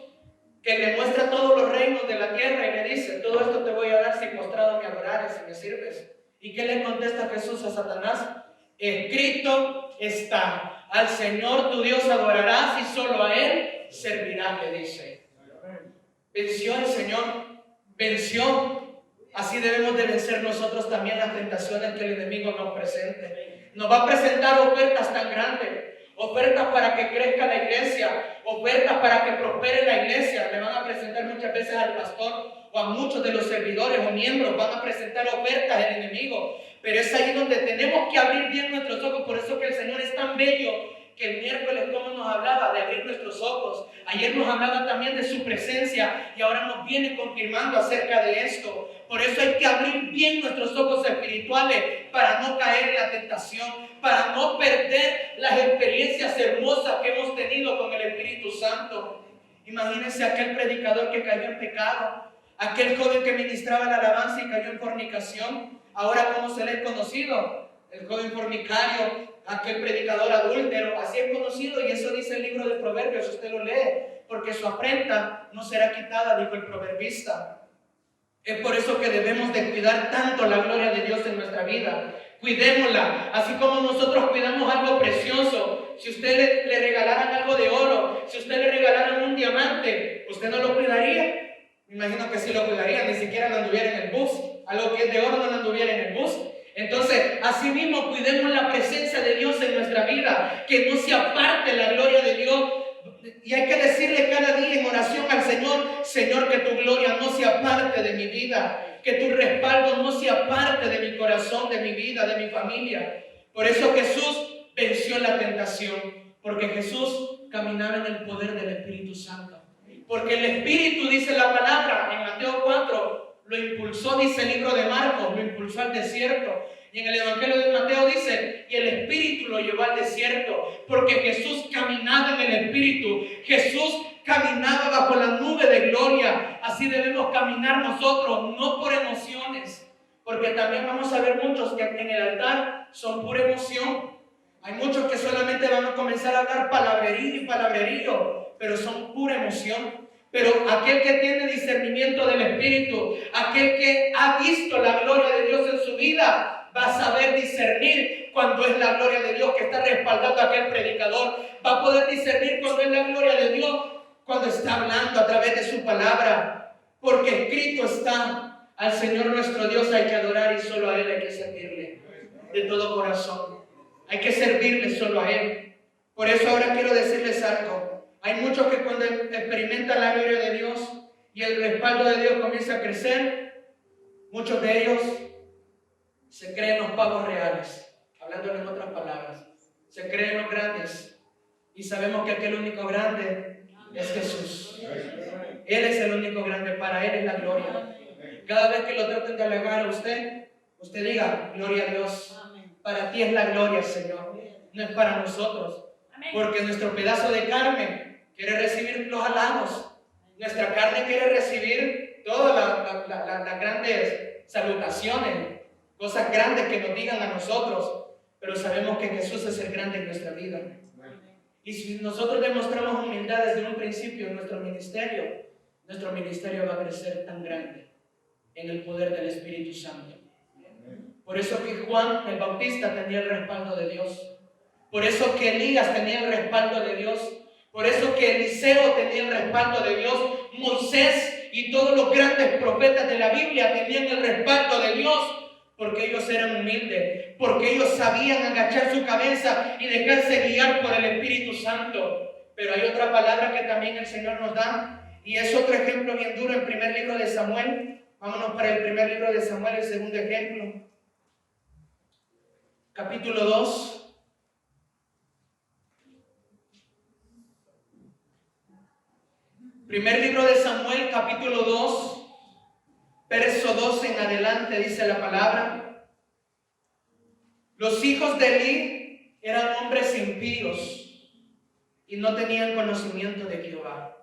que le muestra todos los reinos de la tierra y le dice: todo esto te voy a dar si postrado me adorares, si me sirves. ¿Y qué le contesta Jesús a Satanás? Escrito está: al Señor tu Dios adorarás y solo a Él servirás, le dice. Venció el Señor, venció. Así debemos de vencer nosotros también las tentaciones que el enemigo nos presente. Nos va a presentar ofertas tan grandes, ofertas para que crezca la iglesia, ofertas para que prospere la iglesia. Le van a presentar muchas veces al pastor o a muchos de los servidores o miembros, van a presentar ofertas del enemigo. Pero es ahí donde tenemos que abrir bien nuestros ojos. Por eso que el Señor es tan bello, que el miércoles como nos hablaba de abrir nuestros ojos, ayer nos hablaba también de su presencia y ahora nos viene confirmando acerca de esto. Por eso hay que abrir bien nuestros ojos espirituales para no caer en la tentación, para no perder las experiencias hermosas que hemos tenido con el Espíritu Santo. Imagínense aquel predicador que cayó en pecado, aquel joven que ministraba la alabanza y cayó en fornicación. Ahora, ¿cómo se le ha conocido? El joven fornicario, aquel predicador adúltero, así es conocido, y eso dice el libro de Proverbios, usted lo lee, porque su afrenta no será quitada, dijo el proverbista. Es por eso que debemos de cuidar tanto la gloria de Dios en nuestra vida. Cuidémosla, así como nosotros cuidamos algo precioso. Si usted le regalaran algo de oro, si usted le regalaran un diamante, ¿usted no lo cuidaría? Me imagino que sí lo cuidaría, ni siquiera lo anduviera en el bus. Algo que es de oro no lo anduviera en el bus. Entonces, así mismo cuidemos la presencia de Dios en nuestra vida, que no se aparte la gloria de Dios. Y hay que decirle cada día en oración al Señor: Señor, que tu gloria no se aparte de mi vida, que tu respaldo no se aparte de mi corazón, de mi vida, de mi familia. Por eso Jesús venció la tentación, porque Jesús caminaba en el poder del Espíritu Santo. Porque el Espíritu, dice la palabra en Mateo 4, lo impulsó, dice el libro de Marcos, lo impulsó al desierto. Y en el Evangelio de Mateo dice, y el Espíritu lo llevó al desierto, porque Jesús caminaba en el Espíritu. Jesús caminaba bajo la nube de gloria. Así debemos caminar nosotros, no por emociones, porque también vamos a ver muchos que en el altar son pura emoción. Hay muchos que solamente van a comenzar a hablar palabrerío y palabrerío, pero son pura emoción. Pero aquel que tiene discernimiento del Espíritu, aquel que ha visto la gloria de Dios en su vida, va a saber discernir cuando es la gloria de Dios que está respaldando a aquel predicador. Va a poder discernir cuando es la gloria de Dios, cuando está hablando a través de su palabra. Porque escrito está, al Señor nuestro Dios hay que adorar y solo a Él hay que servirle de todo corazón. Hay que servirle solo a Él. Por eso ahora quiero decirles algo. Hay muchos que cuando experimentan la gloria de Dios y el respaldo de Dios comienza a crecer, muchos de ellos se creen los pavos reales, hablándolo en otras palabras. Se creen los grandes y sabemos que aquel único grande es Jesús. Él es el único grande, para Él es la gloria. Cada vez que lo traten de halagar a usted, usted diga, gloria a Dios. Para ti es la gloria, Señor, no es para nosotros. Porque nuestro pedazo de carne quiere recibir los halagos. Nuestra carne quiere recibir todas las grandes salutaciones, cosas grandes que nos digan a nosotros. Pero sabemos que Jesús es el grande en nuestra vida. Y si nosotros demostramos humildad desde un principio en nuestro ministerio va a crecer tan grande en el poder del Espíritu Santo. Por eso que Juan el Bautista tenía el respaldo de Dios. Por eso que Elías tenía el respaldo de Dios. Por eso que Eliseo tenía el respaldo de Dios. Moisés y todos los grandes profetas de la Biblia tenían el respaldo de Dios. Porque ellos eran humildes. Porque ellos sabían agachar su cabeza y dejarse guiar por el Espíritu Santo. Pero hay otra palabra que también el Señor nos da. Y es otro ejemplo bien duro en primer libro de Samuel. Vámonos para el primer libro de Samuel, el segundo ejemplo. Capítulo 2. Primer libro de Samuel, capítulo 2, verso 2 en adelante, dice la palabra. Los hijos de Elí eran hombres impíos y no tenían conocimiento de Jehová.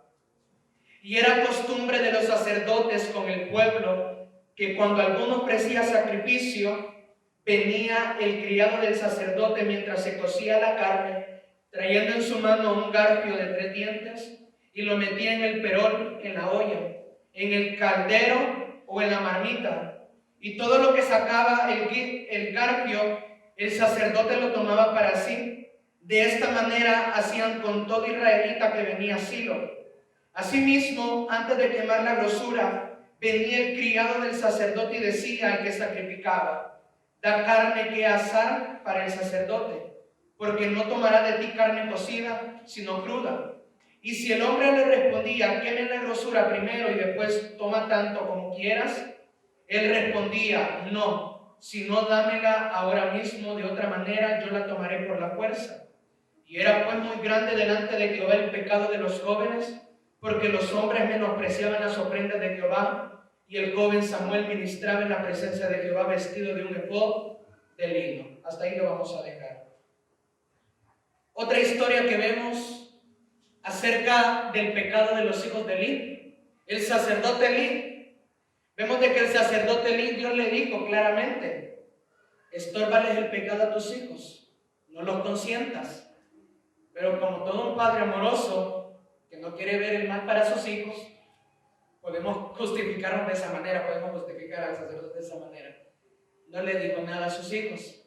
Y era costumbre de los sacerdotes con el pueblo que cuando alguno ofrecía sacrificio, venía el criado del sacerdote mientras se cocía la carne, trayendo en su mano un garfio de 3 dientes, y lo metía en el perol, en la olla, en el caldero o en la marmita. Y todo lo que sacaba el garfio, el sacerdote lo tomaba para sí. De esta manera hacían con todo israelita que venía a Silo. Asimismo, antes de quemar la grosura, venía el criado del sacerdote y decía al que sacrificaba: da carne que asar para el sacerdote, porque no tomará de ti carne cocida, sino cruda. Y si el hombre le respondía: queme la grosura primero y después toma tanto como quieras, él respondía: no, sino dámela ahora mismo, de otra manera yo la tomaré por la fuerza. Y era pues muy grande delante de Jehová el pecado de los jóvenes, porque los hombres menospreciaban las ofrendas de Jehová, y el joven Samuel ministraba en la presencia de Jehová vestido de un efod de lino. Hasta ahí lo vamos a dejar. Otra historia que vemos acerca del pecado de los hijos de Elí, el sacerdote Elí. Vemos de que el sacerdote Elí, Dios le dijo claramente: estórbales el pecado a tus hijos, no los consientas. Pero como todo un padre amoroso que no quiere ver el mal para sus hijos, podemos justificarnos de esa manera, podemos justificar al sacerdote de esa manera. No le dijo nada a sus hijos.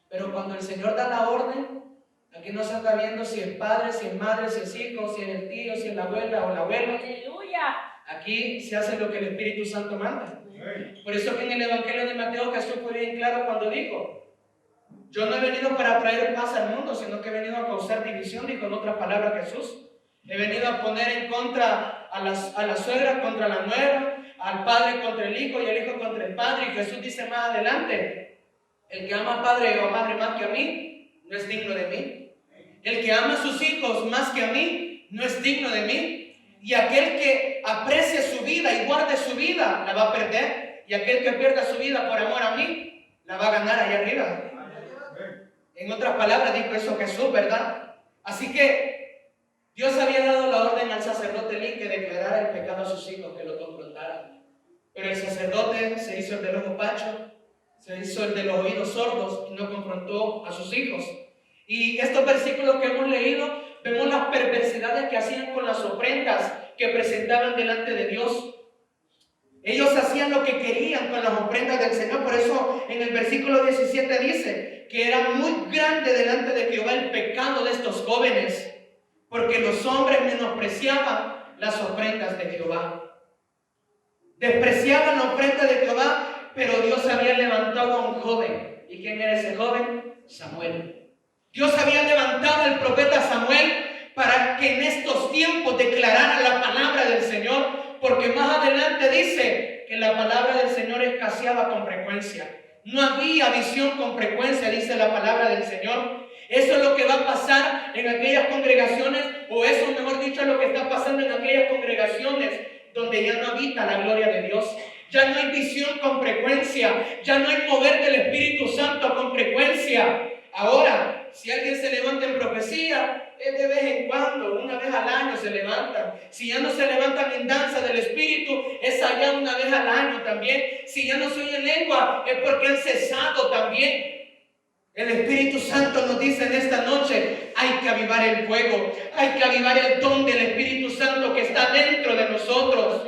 Pero cuando el Señor da la orden, aquí no se anda viendo si es padre, si es madre, si es hijo, si es el tío, si es la abuela o el abuelo. ¡Aleluya! Aquí se hace lo que el Espíritu Santo manda. Por eso que en el Evangelio de Mateo Jesús fue bien claro cuando dijo: yo no he venido para traer paz al mundo, sino que he venido a causar división. Dijo en otras palabras Jesús: he venido a poner en contra a la suegra contra la nuera, al padre contra el hijo y el hijo contra el padre. Y Jesús dice más adelante: El que ama a padre o a madre más que a mí, no es digno de mí. El que ama a sus hijos más que a mí, no es digno de mí. Y aquel que aprecie su vida y guarde su vida, la va a perder. Y aquel que pierda su vida por amor a mí, la va a ganar allá arriba. En otras palabras, dijo eso Jesús, ¿verdad? Así que Dios había dado la orden al sacerdote Elí que declarara el pecado a sus hijos, que lo confrontaran. Pero el sacerdote se hizo el del ojo pacho, se hizo el de los oídos sordos y no confrontó a sus hijos. Y estos versículos que hemos leído, vemos las perversidades que hacían con las ofrendas que presentaban delante de Dios. Ellos hacían lo que querían con las ofrendas del Señor. Por eso en el versículo 17 dice que era muy grande delante de Jehová el pecado de estos jóvenes, porque los hombres menospreciaban las ofrendas de Jehová. Despreciaban la ofrenda de Jehová, pero Dios había levantado a un joven. ¿Y quién era ese joven? Samuel. Dios había levantado al profeta Samuel para que en estos tiempos declarara la palabra del Señor, porque más adelante dice que la palabra del Señor escaseaba con frecuencia. No había visión con frecuencia, dice la palabra del Señor. Eso es lo que va a pasar en aquellas congregaciones, o eso, mejor dicho, es lo que está pasando en aquellas congregaciones donde ya no habita la gloria de Dios. Ya no hay visión con frecuencia, ya no hay mover del Espíritu Santo con frecuencia. Ahora, si alguien se levanta en profecía, es de vez en cuando, una vez al año se levantan. Si ya no se levantan en danza del Espíritu, es allá una vez al año también. Si ya no se oye en lengua, es porque han cesado también. El Espíritu Santo nos dice en esta noche, hay que avivar el fuego, hay que avivar el don del Espíritu Santo que está dentro de nosotros.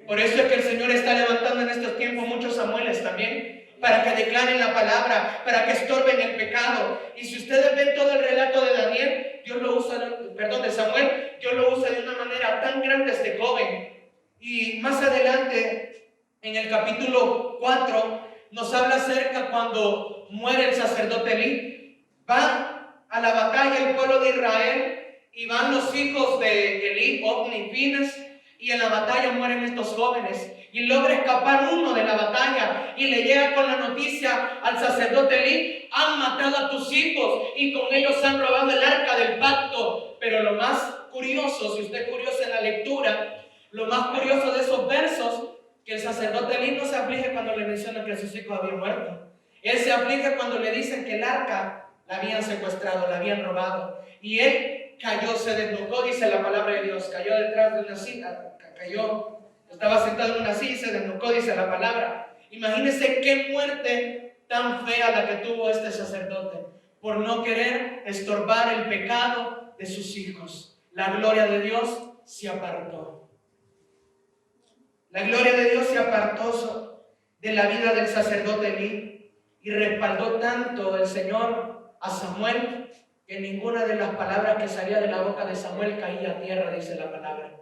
Por eso es que el Señor está levantando en estos tiempos muchos Samueles también, para que declaren la palabra, para que estorben el pecado. Y si ustedes ven todo el relato de Daniel, Dios lo usa, de Samuel, Dios lo usa de una manera tan grande este joven. Y más adelante, en el capítulo 4, nos habla acerca cuando muere el sacerdote Elí. Van a la batalla el pueblo de Israel y van los hijos de Elí, Ofni y Finees, y en la batalla mueren estos jóvenes. Y logra escapar uno de la batalla y le llega con la noticia al sacerdote Elí: han matado a tus hijos y con ellos han robado el arca del pacto. Pero lo más curioso, si usted es curioso en la lectura, lo más curioso de esos versos, que el sacerdote Elí no se aflige cuando le mencionan que sus hijos habían muerto. Él se aflige cuando le dicen que el arca la habían secuestrado, la habían robado. Y él cayó, se desnucó, dice la palabra de Dios, cayó detrás de una silla, estaba sentado en una silla y se desnucó, dice la palabra. Imagínense qué muerte tan fea la que tuvo este sacerdote por no querer estorbar el pecado de sus hijos. La gloria de Dios se apartó. La gloria de Dios se apartó de la vida del sacerdote Elí y respaldó tanto el Señor a Samuel que ninguna de las palabras que salía de la boca de Samuel caía a tierra, dice la palabra.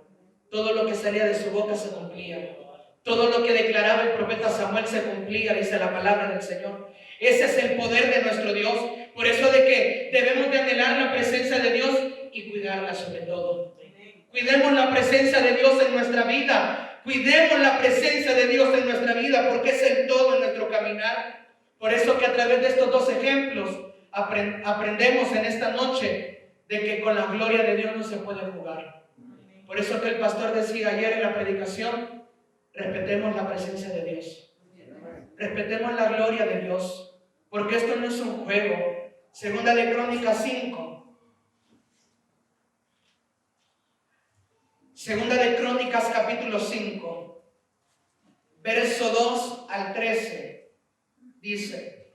Todo lo que salía de su boca se cumplía. Todo lo que declaraba el profeta Samuel se cumplía, dice la palabra del Señor. Ese es el poder de nuestro Dios. Por eso de que debemos de anhelar la presencia de Dios y cuidarla sobre todo. Cuidemos la presencia de Dios en nuestra vida. Cuidemos la presencia de Dios en nuestra vida, porque es el todo en nuestro caminar. Por eso que a través de estos dos ejemplos aprendemos en esta noche de que con la gloria de Dios no se puede jugar. Por eso que el pastor decía ayer en la predicación: respetemos la presencia de Dios. Respetemos la gloria de Dios, porque esto no es un juego. Segunda de Crónicas 5. Segunda de Crónicas capítulo 5, verso 2 al 13. Dice: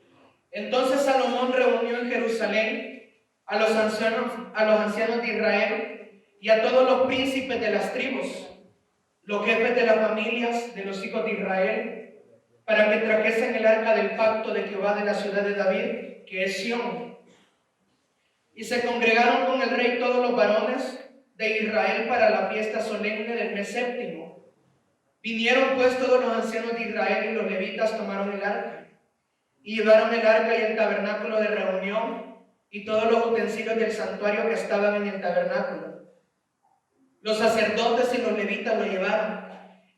entonces Salomón reunió en Jerusalén a los ancianos de Israel y a todos los príncipes de las tribus, los jefes de las familias de los hijos de Israel, para que trajesen el arca del pacto de Jehová de la ciudad de David, que es Sión. Y se congregaron con el rey todos los varones de Israel para la fiesta solemne del mes séptimo. Vinieron pues todos los ancianos de Israel y los levitas tomaron el arca, y llevaron el arca y el tabernáculo de reunión y todos los utensilios del santuario que estaban en el tabernáculo. Los sacerdotes y los levitas lo llevaron,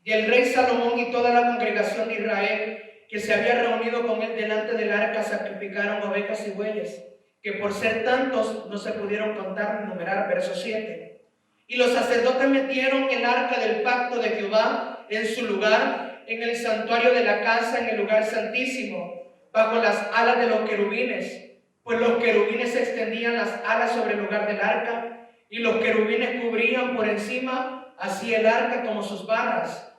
y el rey Salomón y toda la congregación de Israel que se había reunido con él delante del arca sacrificaron ovejas y bueyes, que por ser tantos no se pudieron contar ni numerar. Verso 7. Y los sacerdotes metieron el arca del pacto de Jehová en su lugar, en el santuario de la casa, en el lugar santísimo, bajo las alas de los querubines, pues los querubines extendían las alas sobre el lugar del arca, y los querubines cubrían por encima así el arca como sus barras.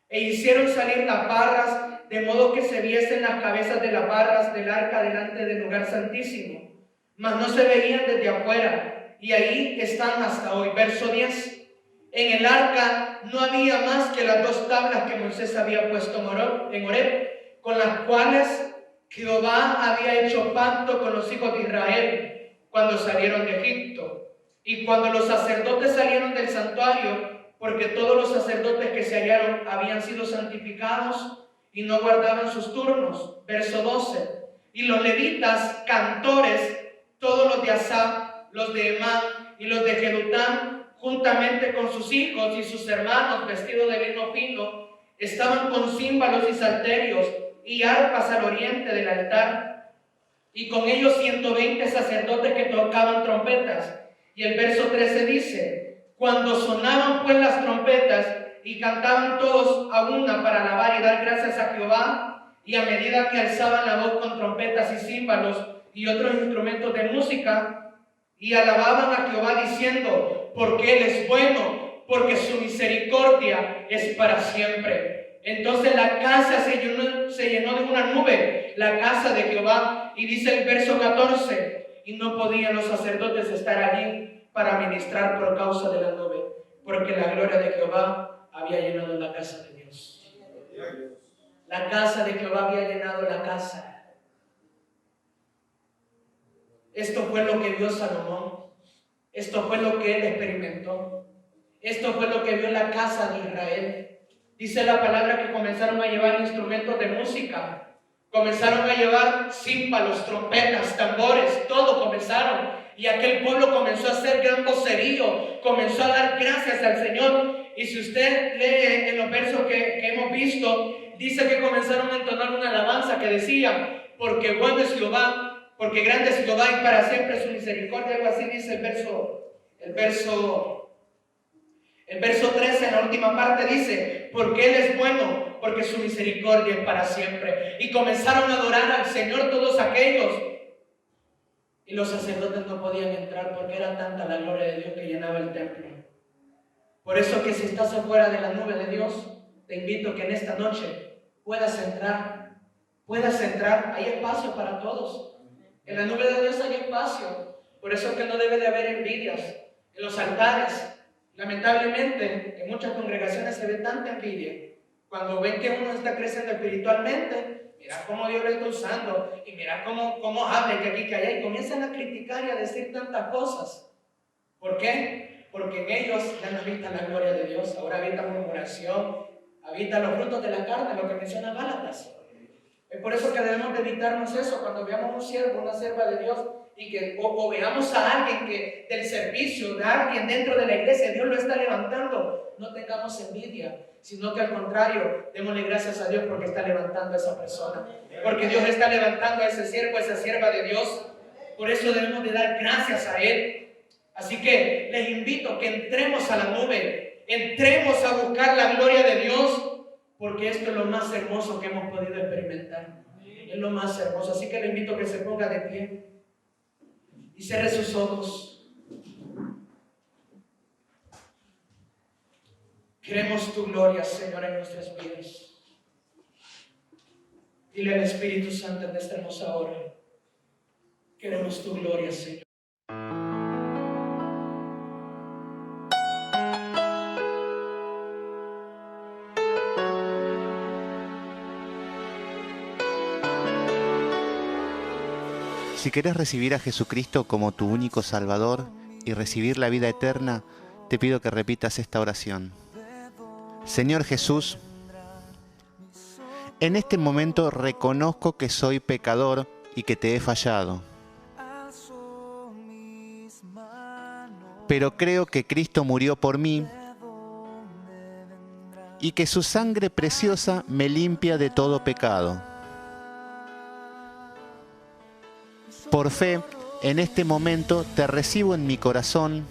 E hicieron salir las barras, de modo que se viesen las cabezas de las barras del arca delante del lugar santísimo, mas no se veían desde afuera, y ahí están hasta hoy. Verso 10. En el arca no había más que las 2 tablas que Moisés había puesto en Horeb, con las cuales Jehová había hecho pacto con los hijos de Israel cuando salieron de Egipto. Y cuando los sacerdotes salieron del santuario, porque todos los sacerdotes que se hallaron habían sido santificados y no guardaban sus turnos. Verso 12. Y los levitas, cantores, todos los de Asaf, los de Emán y los de Jedután, juntamente con sus hijos y sus hermanos vestidos de lino fino, estaban con címbalos y salterios y arpas al oriente del altar, y con ellos 120 sacerdotes que tocaban trompetas. Y el verso 13 dice: cuando sonaban pues las trompetas y cantaban todos a una para alabar y dar gracias a Jehová, y a medida que alzaban la voz con trompetas y címbalos y otros instrumentos de música, y alababan a Jehová diciendo: porque Él es bueno, porque su misericordia es para siempre. Entonces la casa se llenó de una nube, la casa de Jehová. Y dice el verso 14: y no podían los sacerdotes estar allí para ministrar por causa de la nube, porque la gloria de Jehová había llenado la casa de Dios. La casa de Jehová había llenado la casa. Esto fue lo que vio Salomón. Esto fue lo que él experimentó. Esto fue lo que vio la casa de Israel. Dice la palabra que comenzaron a llevar instrumentos de música. Comenzaron a llevar címbalos, trompetas, tambores, todo comenzaron. Y aquel pueblo comenzó a hacer gran vocerío, comenzó a dar gracias al Señor. Y si usted lee en los versos que hemos visto, dice que comenzaron a entonar una alabanza que decía: porque bueno es Jehová, porque grande es Jehová y para siempre su misericordia. Algo así dice el verso 13, en la última parte dice: porque Él es bueno, porque su misericordia es para siempre. Y comenzaron a adorar al Señor todos aquellos. Y los sacerdotes no podían entrar porque era tanta la gloria de Dios que llenaba el templo. Por eso que si estás afuera de la nube de Dios, te invito que en esta noche puedas entrar. Hay espacio para todos. En la nube de Dios hay espacio. Por eso es que no debe de haber envidias en los altares. Lamentablemente, en muchas congregaciones se ve tanta envidia. Cuando ven que uno está creciendo espiritualmente, mira cómo Dios lo está usando, y mira cómo habla, que aquí, que allá, y comienzan a criticar y a decir tantas cosas. ¿Por qué? Porque en ellos ya no habita la gloria de Dios. Ahora habita murmuración, habita los frutos de la carne, lo que menciona Gálatas. Es por eso que debemos de evitarnos eso cuando veamos un siervo, una sierva de Dios, y que o veamos a alguien que del servicio, de alguien dentro de la iglesia, Dios lo está levantando. No tengamos envidia, sino que al contrario, démosle gracias a Dios porque está levantando a esa persona, porque Dios está levantando a ese siervo, a esa sierva de Dios. Por eso debemos de dar gracias a Él. Así que les invito a que entremos a la nube, entremos a buscar la gloria de Dios, porque esto es lo más hermoso que hemos podido experimentar. Es lo más hermoso. Así que le invito a que se ponga de pie y cierre sus ojos. Queremos tu gloria, Señor, en nuestras vidas. Dile al Espíritu Santo en esta hermosa hora: queremos tu gloria, Señor. Si querés recibir a Jesucristo como tu único Salvador y recibir la vida eterna, te pido que repitas esta oración. Señor Jesús, en este momento reconozco que soy pecador y que te he fallado. Pero creo que Cristo murió por mí y que su sangre preciosa me limpia de todo pecado. por fe, en este momento te recibo en mi corazón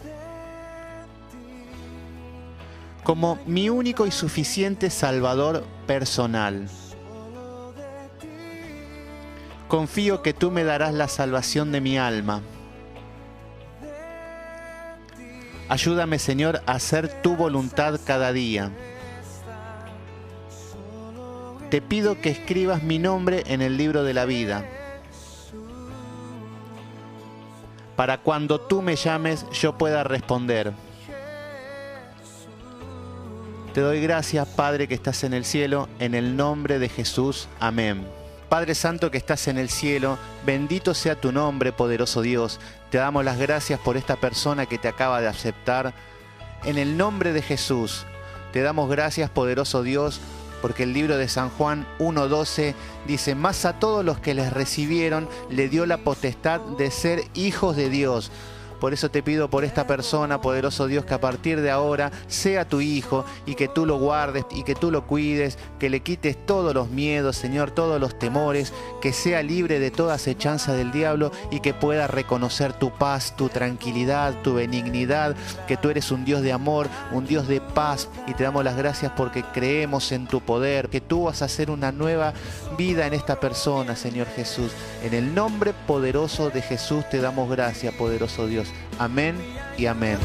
como mi único y suficiente Salvador personal. Confío que tú me darás la salvación de mi alma. Ayúdame, Señor, a hacer tu voluntad cada día. Te pido que escribas mi nombre en el libro de la vida, para cuando tú me llames yo pueda responder. Te doy gracias, Padre, que estás en el cielo, en el nombre de Jesús. Amén. Padre Santo que estás en el cielo, bendito sea tu nombre, poderoso Dios. Te damos las gracias por esta persona que te acaba de aceptar. En el nombre de Jesús, te damos gracias, poderoso Dios, porque el libro de San Juan 1:12 dice: mas a todos los que les recibieron, le dio la potestad de ser hijos de Dios. Por eso te pido por esta persona, poderoso Dios, que a partir de ahora sea tu hijo y que tú lo guardes y que tú lo cuides, que le quites todos los miedos, Señor, todos los temores, que sea libre de toda acechanza del diablo y que pueda reconocer tu paz, tu tranquilidad, tu benignidad, que tú eres un Dios de amor, un Dios de paz, y te damos las gracias porque creemos en tu poder, que tú vas a hacer una nueva vida en esta persona, Señor Jesús. En el nombre poderoso de Jesús te damos gracias, poderoso Dios. Amén y amén.